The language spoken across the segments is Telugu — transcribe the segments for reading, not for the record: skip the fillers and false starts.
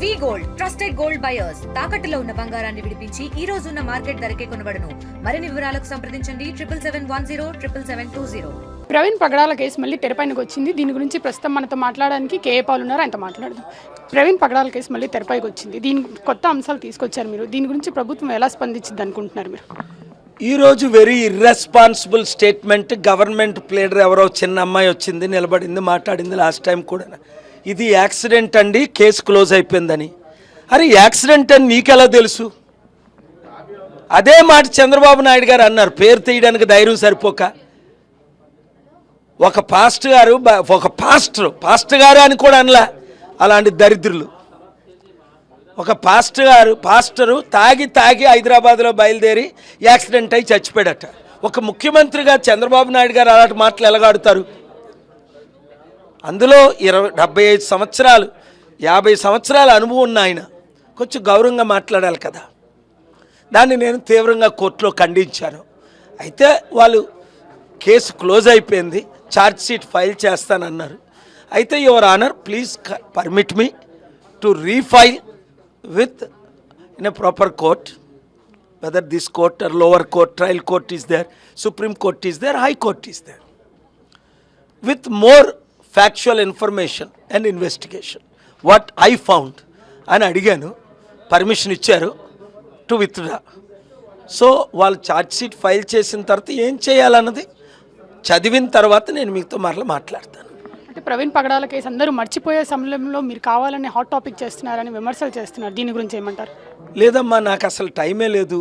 వి గోల్డ్ ట్రస్టెడ్ గోల్డ్ బయర్స్ తాకట్టులో ఉన్న బంగారాన్ని విడిపించి ఈ రోజు ఉన్న మార్కెట్ ధరకే కొనబడును. మరిన్ని వివరాలకు సంప్రదించండి 7710772020. ప్రవీణ్ పగడాల కేసు మళ్ళీ తెరపైనకి వచ్చింది. దీని గురించి ప్రస్తుతం మనతో మాట్లాడడానికి కేఏ పాల్ ఉన్నారు, ఆయనతో మాట్లాడదాం. ప్రవీణ్ పగడాల కేసు మళ్ళీ తెరపైకి వచ్చింది. దీని కొత్త అంశాలు తీసుకొచ్చారు మీరు. దీని గురించి ప్రభుత్వం ఎలా స్పందించింది అనుకుంటున్నారు మీరు? ఈరోజు very irresponsible statement government pleader ఎవరో చిన్న అమ్మాయి వచ్చింది, నిలబడింది, మాట్లాడింది లాస్ట్ టైం కూడా. ఇది యాక్సిడెంట్ అండి, కేసు క్లోజ్ అయిపోయిందని. అరే యాక్సిడెంట్ అని నీకెలా తెలుసు? అదే మాట చంద్రబాబు నాయుడు గారు అన్నారు, పేరు తీయడానికి ధైర్యం సరిపోక. ఒక పాస్టర్ గారు అని కూడా అనలా అలాంటి దరిద్రులు. ఒక పాస్టరు తాగి హైదరాబాద్లో బయలుదేరి యాక్సిడెంట్ అయి చచ్చిపోయాడట. ఒక ముఖ్యమంత్రిగా చంద్రబాబు నాయుడు గారు అలాంటి మాటలు ఎలాగాడుతారు? అందులో 75 సంవత్సరాలు 50 సంవత్సరాల అనుభవం ఉన్న ఆయన కొంచెం గౌరవంగా మాట్లాడాలి కదా. దాన్ని నేను తీవ్రంగా కోర్టులో ఖండించాను. అయితే వాళ్ళు కేసు క్లోజ్ అయిపోయింది, ఛార్జ్ షీట్ ఫైల్ చేస్తానన్నారు. అయితే your honour please permit me to refile with in a proper court, whether this court or lower court, trial court is there, supreme court is there, high court is there, with more factual information and investigation what I found అని అడిగాను. పర్మిషన్ ఇచ్చారు టు విత్డ్రా. సో వాళ్ళు ఛార్జ్ షీట్ ఫైల్ చేసిన తర్వాత ఏం చేయాలన్నది చదివిన తర్వాత నేను మీతో మరలా మాట్లాడతాను. అంటే ప్రవీణ్ పగడాల కేసు అందరూ మర్చిపోయే సమయంలో మీరు కావాలని హాట్ టాపిక్ చేస్తున్నారని విమర్శలు చేస్తున్నారు. దీని గురించి ఏమంటారు? లేదమ్మా, నాకు అసలు టైమే లేదు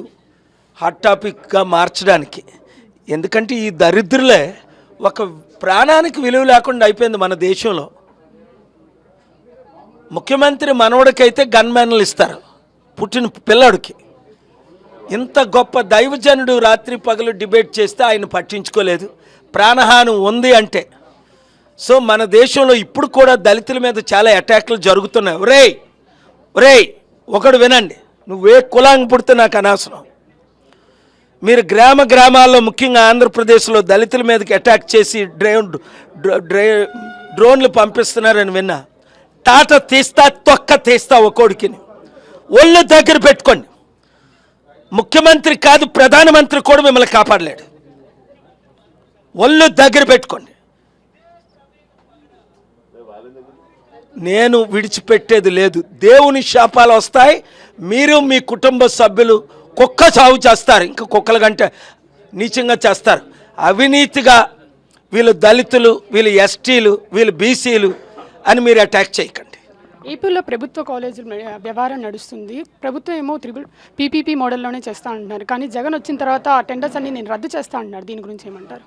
హాట్ టాపిక్గా మార్చడానికి. ఎందుకంటే ఈ దరిద్రులే ఒక ప్రాణానికి విలువ లేకుండా అయిపోయింది మన దేశంలో. ముఖ్యమంత్రి మనవడికైతే గన్మ్యాన్లు ఇస్తారు, పుట్టిన పిల్లాడికి. ఇంత గొప్ప దైవజనుడు రాత్రి పగలు డిబేట్ చేస్తే ఆయన పట్టించుకోలేదు. ప్రాణహాని ఉంది అంటే. సో మన దేశంలో ఇప్పుడు కూడా దళితుల మీద చాలా అటాక్లు జరుగుతున్నాయి. ఒరేయ్ ఒకడు వినండి, నువ్వే కులాంగి పుడితే నాకు అనవసరం. మీరు గ్రామాల్లో ముఖ్యంగా ఆంధ్రప్రదేశ్లో దళితుల మీదకి అటాక్ చేసి డ్రోన్లు పంపిస్తున్నారని విన్నా. తాట తీస్తా తొక్క తీస్తా ఒక్కోడికి. ఒళ్ళు దగ్గర పెట్టుకోండి. ముఖ్యమంత్రి కాదు ప్రధానమంత్రి కూడా మిమ్మల్ని కాపాడలేడు. ఒళ్ళు దగ్గర పెట్టుకోండి. నేను విడిచిపెట్టేది లేదు. దేవుని శాపాలు వస్తాయి. మీరు మీ కుటుంబ సభ్యులు కుక్క చావు చేస్తారు, ఇంకా కుక్కల కంటే నీచంగా చేస్తారు. అవినీతిగా వీళ్ళు దళితులు, వీళ్ళు ఎస్టీలు, వీళ్ళు బీసీలు అని మీరు అటాక్ చేయకండి. ఏపీలో ప్రభుత్వ కాలేజీల వ్యవహారం నడుస్తుంది. ప్రభుత్వం ఏమో పీపీపీ మోడల్లోనే చేస్తా అంటున్నారు, కానీ జగన్ వచ్చిన తర్వాత ఆ టెండర్స్ అన్ని నేను రద్దు చేస్తా అంటున్నారు. దీని గురించి ఏమంటారు?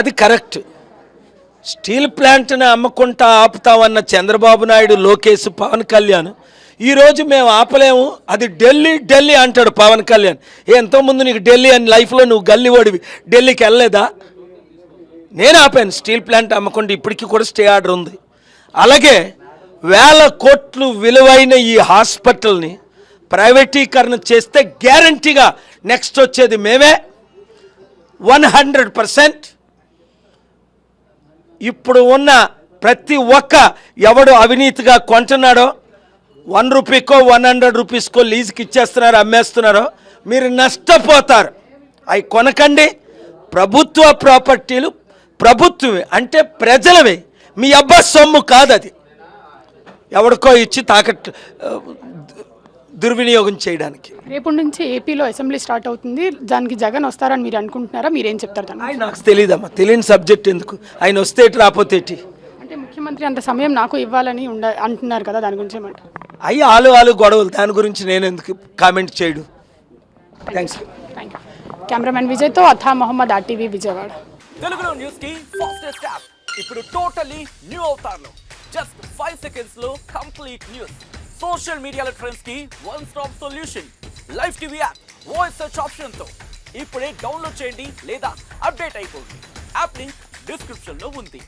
అది కరెక్ట్. స్టీల్ ప్లాంట్ని అమ్మకుంటా ఆపుతామన్న చంద్రబాబు నాయుడు, లోకేష్, పవన్ కళ్యాణ్ ఈరోజు మేము ఆపలేము, అది ఢిల్లీ అంటాడు పవన్ కళ్యాణ్. ఎంతోముందు నీకు ఢిల్లీ అని లైఫ్లో నువ్వు గల్లీ ఓడివి, ఢిల్లీకి వెళ్ళలేదా? నేను ఆపాను స్టీల్ ప్లాంట్ అమ్మకుండా. ఇప్పటికీ కూడా స్టే ఆర్డర్ ఉంది. అలాగే 1000 కోట్లు విలువైన ఈ హాస్పిటల్ని ప్రైవేటీకరణ చేస్తే గ్యారంటీగా నెక్స్ట్ వచ్చేది మేమే 100%. ఇప్పుడు ఉన్న ప్రతి ఒక్క ఎవడు అవినీతిగా కొంటున్నాడో 1 రూపీకో 100 రూపీస్కో లీజుకి ఇచ్చేస్తున్నారో అమ్మేస్తున్నారో మీరు నష్టపోతారు. అవి కొనకండి. ప్రభుత్వ ప్రాపర్టీలు ప్రభుత్వమే, అంటే ప్రజలవే. మీ అబ్బా సొమ్ము కాదు, అది ఎవరికో ఇచ్చి తాకట్టు దుర్వినియోగం చేయడానికి. రేపటి నుంచి ఏపీలో అసెంబ్లీ స్టార్ట్ అవుతుంది. దానికి జగన్ వస్తారని మీరు అనుకుంటున్నారా? మీరేం చెప్తారు? నాకు తెలియదమ్మా, తెలియని సబ్జెక్ట్ ఎందుకు. ఆయన వస్తే రాకపోతే అంటే ముఖ్యమంత్రి అంత సమయం నాకు ఇవ్వాలని అంటున్నారు కదా, దాని గురించి ఏమంటారు? అయ్యి ఆలు గొడవలు, దాని గురించి నేను ఎందుకు కామెంట్ చేయడు. థ్యాంక్స్. Thank you. కెమెరామెన్ విజయ్తో అథా మొహమ్మద్, RTV విజయవాడ. తెలుగులో న్యూస్ కి ఫాస్టెస్ట్ యాప్ ఇప్పుడు టోటలీ న్యూ అవతార్లో. జస్ట్ 5 seconds లో కంప్లీట్ న్యూస్. సోషల్ మీడియాలో ట్రెండ్స్ కి one stop solution. Live TV app, voice search option తో ఇప్పుడే డౌన్లోడ్ చేయండి లేదా అప్డేట్ అయిపోండి. యాప్ లింక్ డిస్క్రిప్షన్ లో ఉంది.